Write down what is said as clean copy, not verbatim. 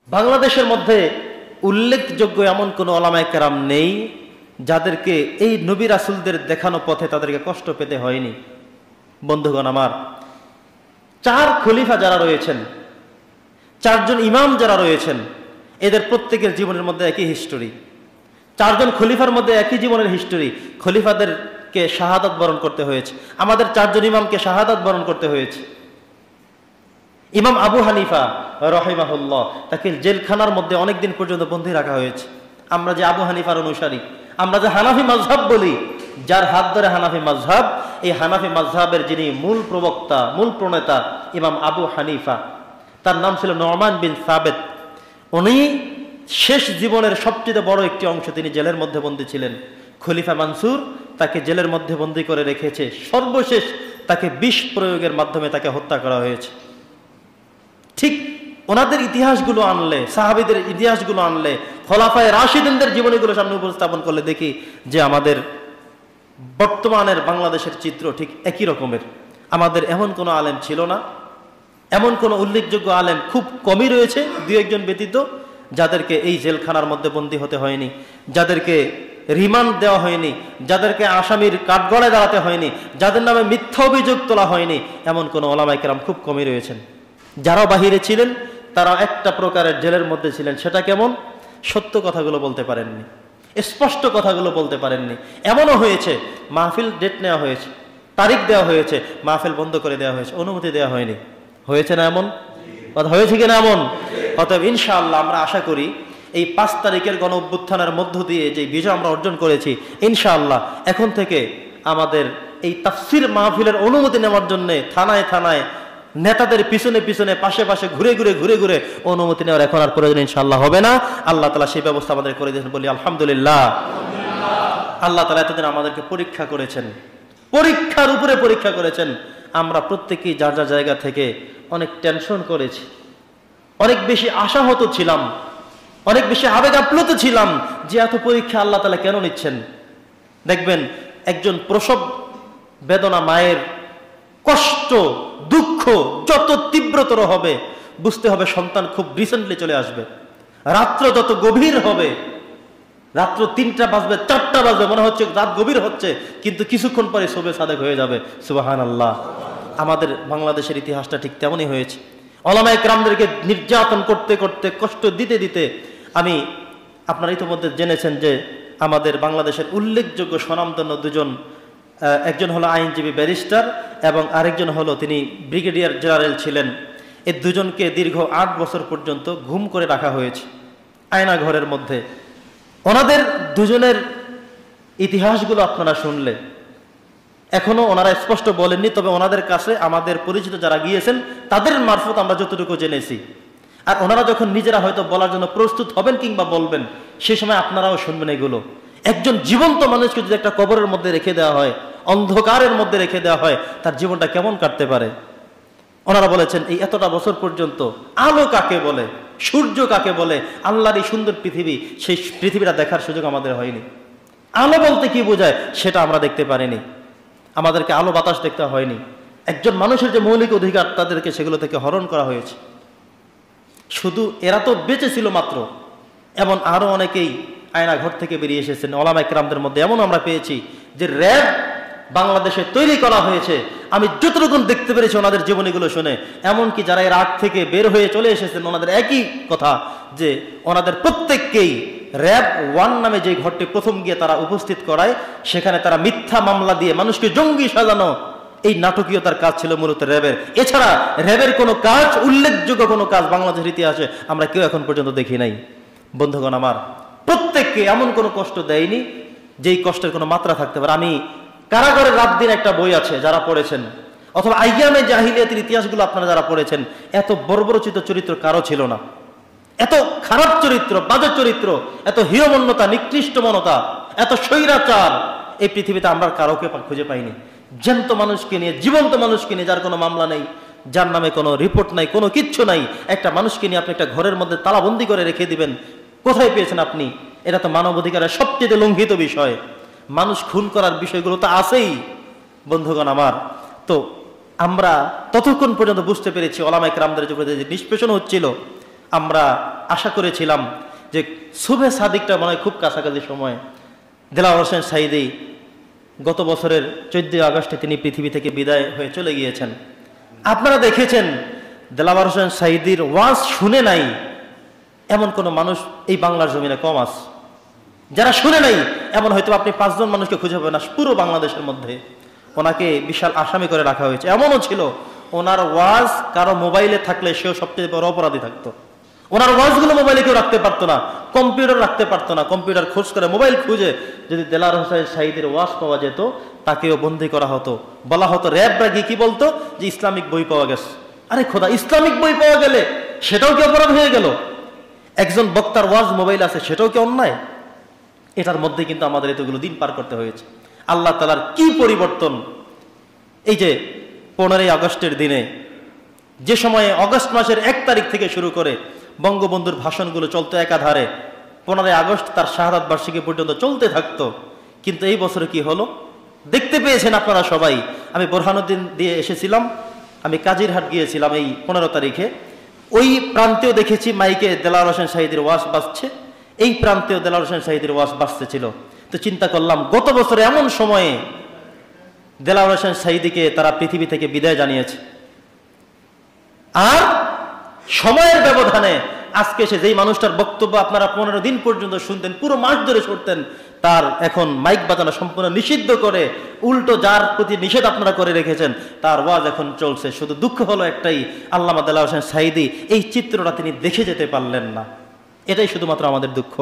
বাংলাদেশের মধ্যে উল্লেখযোগ্য এমন কোনো ওলামায়ে কেরাম নেই যাদেরকে এই নবী রাসূলদের দেখানো পথে তাদেরকে কষ্ট পেতে হয়নি। বন্ধুগণ আমার, চার খলিফা যারা রয়েছেন, চারজন ইমাম যারা রয়েছেন, এদের প্রত্যেকের জীবনের মধ্যে একই হিস্টোরি। চারজন খলিফার মধ্যে একই জীবনের হিস্টোরি। খলিফাদেরকে শাহাদাত বরণ করতে হয়েছে, আমাদের চারজন ইমামকে শাহাদাত বরণ করতে হয়েছে। ইমাম আবু হানিফা রাহিমাহুল্লাহ, তাকে জেলখানার মধ্যে অনেকদিন পর্যন্ত বন্দী রাখা হয়েছে। আমরা যে আবু হানিফার অনুসারী, আমরা যে হানাফি মাযহাব বলি, যার হাত ধরে হানাফি মাযহাব, এই হানাফি মাযহাবের যিনি মূল প্রবক্তা, মূল প্রণেতা ইমাম আবু হানিফা, তার নাম ছিল নু'মান বিন সাবিত। উনি শেষ জীবনের সবচেয়ে বড় একটি অংশ তিনি জেলের মধ্যে বন্দী ছিলেন। খলিফা মানসুর তাকে জেলের মধ্যে বন্দী করে রেখেছে। সর্বশেষ তাকে বিষ প্রয়োগের মাধ্যমে তাকে হত্যা করা হয়েছে। ঠিক ওনাদের ইতিহাসগুলো আনলে, সাহাবীদের ইতিহাসগুলো আনলে, খোলাফায়ে রাশিদিনদের জীবনীগুলো সামনে উপস্থাপন করলে দেখি যে আমাদের বর্তমানের বাংলাদেশের চিত্র ঠিক একই রকমের। আমাদের এমন কোনো আলেম ছিল না, এমন কোনো উল্লেখযোগ্য আলেম খুব কমই রয়েছে, দুই একজন ব্যতীত, যাদেরকে এই জেলখানার মধ্যে বন্দী হতে হয়নি, যাদেরকে রিমান্ড দেওয়া হয়নি, যাদেরকে আসামির কাঠগড়ায় দাঁড়াতে হয়নি, যাদের নামে মিথ্যা অভিযোগ তোলা হয়নি, এমন কোনো ওলামায়ে কেরাম খুব কমই রয়েছেন। যারা বাহিরে ছিলেন তারা একটা প্রকারের জেলের মধ্যে ছিলেন। সেটা কেমন? সত্য কথাগুলো বলতে পারেননি, স্পষ্ট কথাগুলো বলতে পারেননি। এমনও হয়েছে মাহফিল ডেট নেওয়া হয়েছে, তারিখ দেওয়া হয়েছে, মাহফিল বন্ধ করে দেওয়া হয়েছে, অনুমতি দেওয়া হয়নি। হয়েছে না এমন? কথা হয়েছে কিনা এমন? অতএব ইনশাআল্লাহ আমরা আশা করি এই 5 তারিখের গণ অভ্যুত্থানের মধ্য দিয়ে যে বিজয় আমরা অর্জন করেছি, ইনশাআল্লাহ এখন থেকে আমাদের এই তাফসীর মাহফিলের অনুমতি নেওয়ার জন্য থানায় থানায় নেতাদের পিছনে পিছনে পাশে পাশে ঘুরে ঘুরে অনুমতি নেওয়ার এখন আর প্রয়োজন ইনশাআল্লাহ হবে না। আল্লাহ তাআলা সেই ব্যবস্থা আমাদের করে দিয়েছেন, বলি আলহামদুলিল্লাহ। আল্লাহ তাআলা এতদিন আমাদেরকে পরীক্ষা করেছেন, পরীক্ষার উপরে পরীক্ষা করেছেন। আমরা প্রত্যেকেই যার যার জায়গা থেকে অনেক টেনশন করেছি, অনেক বেশি আশাহত ছিলাম, অনেক বেশি আবেগ আপ্লুত ছিলাম যে এত পরীক্ষা আল্লাহ তাআলা কেন নিচ্ছেন। দেখবেন একজন প্রসব বেদনা মায়ের কষ্ট দুঃখ যত তীব্রতর হবে, বুঝতে হবে সন্তান খুব রিসেন্টলি চলে আসবে। রাত্র যত গভীর হবে, রাত্র 3টা বাজবে 4টা বাজবে, মনে হচ্ছে রাত গভীর হচ্ছে, কিন্তু কিছুক্ষণ পরে শোবে সাদেক হয়ে যাবে। সুবহানাল্লাহ। আমাদের বাংলাদেশের ইতিহাসটা ঠিক তেমনই হয়েছে। ওলামায়ে কেরামদেরকে নির্যাতন করতে করতে, কষ্ট দিতে দিতে, আপনারা ইতিমধ্যে জেনেছেন যে আমাদের বাংলাদেশের উল্লেখযোগ্য স্বনামধন্য দুজন, একজন হলো আইনজীবী ব্যারিস্টার এবং আরেকজন হলো তিনি ব্রিগেডিয়ার জেনারেল ছিলেন। এই দুজনকে দীর্ঘ 8 বছর পর্যন্ত ঘুম করে রাখা হয়েছে আয়না ঘরের মধ্যে। ওনাদের দুজনের ইতিহাসগুলো আপনারা শুনলে, এখনো ওনারা স্পষ্ট বলেননি, তবে ওনাদের কাছে আমাদের পরিচিত যারা গিয়েছেন তাদের মারফত আমরা যতটুকু জেনেছি। আর ওনারা যখন নিজেরা হয়তো বলার জন্য প্রস্তুত হবেন কিংবা বলবেন, সে সময় আপনারাও শুনবেন এগুলো। একজন জীবন্ত মানুষকে যদি একটা কবরের মধ্যে রেখে দেওয়া হয়, অন্ধকারের মধ্যে রেখে দেওয়া হয়, তার জীবনটা কেমন কাটতে পারে। ওনারা বলেছেন এই এতটা বছর পর্যন্ত আলো কাকে বলে, সূর্য কাকে বলে, আল্লাহর এই সুন্দর পৃথিবী, সেই পৃথিবীটা দেখার সুযোগ আমাদের হয়নি। আলো বলতে কি বোঝায় সেটা আমরা দেখতে পারিনি, আমাদেরকে আলো বাতাস দেখতে হয়নি। একজন মানুষের যে মৌলিক অধিকার, তাদেরকে সেগুলো থেকে হরণ করা হয়েছে। শুধু এরা তো বেঁচে ছিল মাত্র, এমন আরো অনেকেই আয়না ঘর থেকে বেরিয়ে এসেছেন। ওলামায়ে কেরামদের মধ্যে এমন আমরা পেয়েছি যে র‍্যাব বাংলাদেশে তৈরি করা হয়েছে। আমি যতটুকু দেখতে পেরেছি ওনাদের জীবনীগুলো শুনে, এমনকি যারা এর আগ থেকে বের হয়ে চলে এসেছেন, ওনাদের একই কথা যে ওনাদের প্রত্যেককেই র‍্যাব 1 নামে যে ঘরটি প্রথম গিয়ে তারা উপস্থিত করায়, সেখানে তারা মিথ্যা মামলা দিয়ে মানুষকে জঙ্গি সাজানো, এই নাটকীয়তার কাজ ছিল মূলত র‍্যাবের। এছাড়া র‍্যাবের কোনো কাজ, উল্লেখযোগ্য কোনো কাজ বাংলাদেশের ইতিহাসে আমরা কেউ এখন পর্যন্ত দেখি নাই। বন্ধুগণ আমার, প্রত্যেককে এমন কোনো কষ্ট দেয়নি যেই কষ্টের কোনো মাত্রা থাকতে পারে। আমি কারাগারের রাত দিন একটা বই আছে, যারা পড়েছেন, অথবা আইয়ামে জাহিলিয়াতের ইতিহাসগুলো আপনারা যারা পড়েছেন, এত বর্বরচিত চরিত্র কারো ছিল না। এত খারাপ চরিত্র, বাজে চরিত্র, এত হীনমন্যতা, নিকৃষ্ট মনতা, এত স্বৈরাচার এই পৃথিবীতে আমরা কারোকে খুঁজে পাইনি। জ্যান্ত মানুষকে নিয়ে, জীবন্ত মানুষকে নিয়ে, যার কোনো মামলা নেই, যার নামে কোনো রিপোর্ট নাই, কোনো কিচ্ছু নাই, একটা মানুষকে নিয়ে আপনি একটা ঘরের মধ্যে তালাবন্দি করে রেখে দিবেন, কোথায় পেয়েছেন আপনি? এটা তো মানবাধিকারের সবচেয়ে লঙ্ঘিত বিষয়। মানুষ খুন করার বিষয়গুলো তো আছেই। বন্ধুগণ আমার, তো আমরা ততক্ষণ পর্যন্ত বুঝতে পেরেছি ওলামায়ে কেরামদের উপরে যে নিষ্পেষণ হচ্ছিল, আমরা আশা করেছিলাম যে শুভে সাদিকটা মনে হয় খুব কাছাকাছি সময়। দেলাওয়ার হোসেন সাঈদী গত বছরের 14 আগস্টে তিনি পৃথিবী থেকে বিদায় হয়ে চলে গিয়েছেন। আপনারা দেখেছেন দেলাওয়ার হোসেন সাঈদীর ওয়াজ শুনে নাই এমন কোন মানুষ এই বাংলার জমিনে কম আছে। যারা শুনে নাই এমন হয়তো আপনি 5 জন মানুষকে খুঁজে পাবেন না পুরো বাংলাদেশের মধ্যে। ওনাকে বিশাল আসামি করে রাখা হয়েছে। এমনও ছিল ওনার ওয়াজ কারো মোবাইলে থাকলে সেও সবচেয়ে বড় অপরাধী থাকতো। ওনার ওয়াজগুলো মোবাইলে কেউ রাখতে পারতো না, কম্পিউটার রাখতে পারতো না। কম্পিউটার খোঁজ করে মোবাইল খুঁজে যদি দেলাওয়ার হোসেন সাঈদীর ওয়াজ পাওয়া যেত তাকেও বন্দী করা হতো। বলা হতো র্যাবরা গিয়ে কি বলতো যে ইসলামিক বই পাওয়া গেছে। আরে খোদা, ইসলামিক বই পাওয়া গেলে সেটাও কি অপরাধ হয়ে গেল? একজন বক্তার ওয়াজ মোবাইল আছে সেটাও কি অন্যায়? এটার মধ্যে কিন্তু আমাদের এতগুলো দিন পার করতে হয়েছে। আল্লাহ তাআলার কি পরিবর্তন! এই যে 15ই আগস্টের দিনে, যে সময়ে অগস্ট মাসের 1 তারিখ থেকে শুরু করে বঙ্গবন্ধুর ভাষণগুলো চলতো একাধারে, 15ই আগস্ট তার শাহাদাত বার্ষিকী পর্যন্ত চলতে থাকতো। কিন্তু এই বছরে কি হলো দেখতে পেয়েছেন আপনারা সবাই। আমি বোরহানুদ্দিন দিয়ে এসেছিলাম, আমি কাজিরহাট গিয়েছিলাম এই 15 তারিখে। ওই প্রান্তেও দেখেছি মাইকে দেলাওয়ার হোসেন সাঈদীর ওয়াজ বাজছে, এই প্রান্তেও দেলাওয়ার হোসেন সাঈদীর ওয়াজ বাজতেছিল। তো চিন্তা করলাম গত বছরে এমন সময়ে দেলাওয়ার হোসেন সাঈদীকে তারা পৃথিবী থেকে বিদায় জানিয়েছে, আর সময়ের ব্যবধানে আজকে এসে যেই মানুষটার বক্তব্য আপনারা 15 দিন পর্যন্ত শুনতেন, পুরো মাস ধরে শুনতেন, তার এখন মাইক বাজানো সম্পূর্ণ নিষিদ্ধ করে উল্টো যার প্রতি নিষেধ আপনারা করে রেখেছেন তার ওয়াজ এখন চলছে। শুধু দুঃখ হলো একটাই, আল্লামা দেলাওয়ার হোসেন সাঈদী এই চিত্রটা তিনি দেখে যেতে পারলেন না। এটাই শুধুমাত্র আমাদের দুঃখ।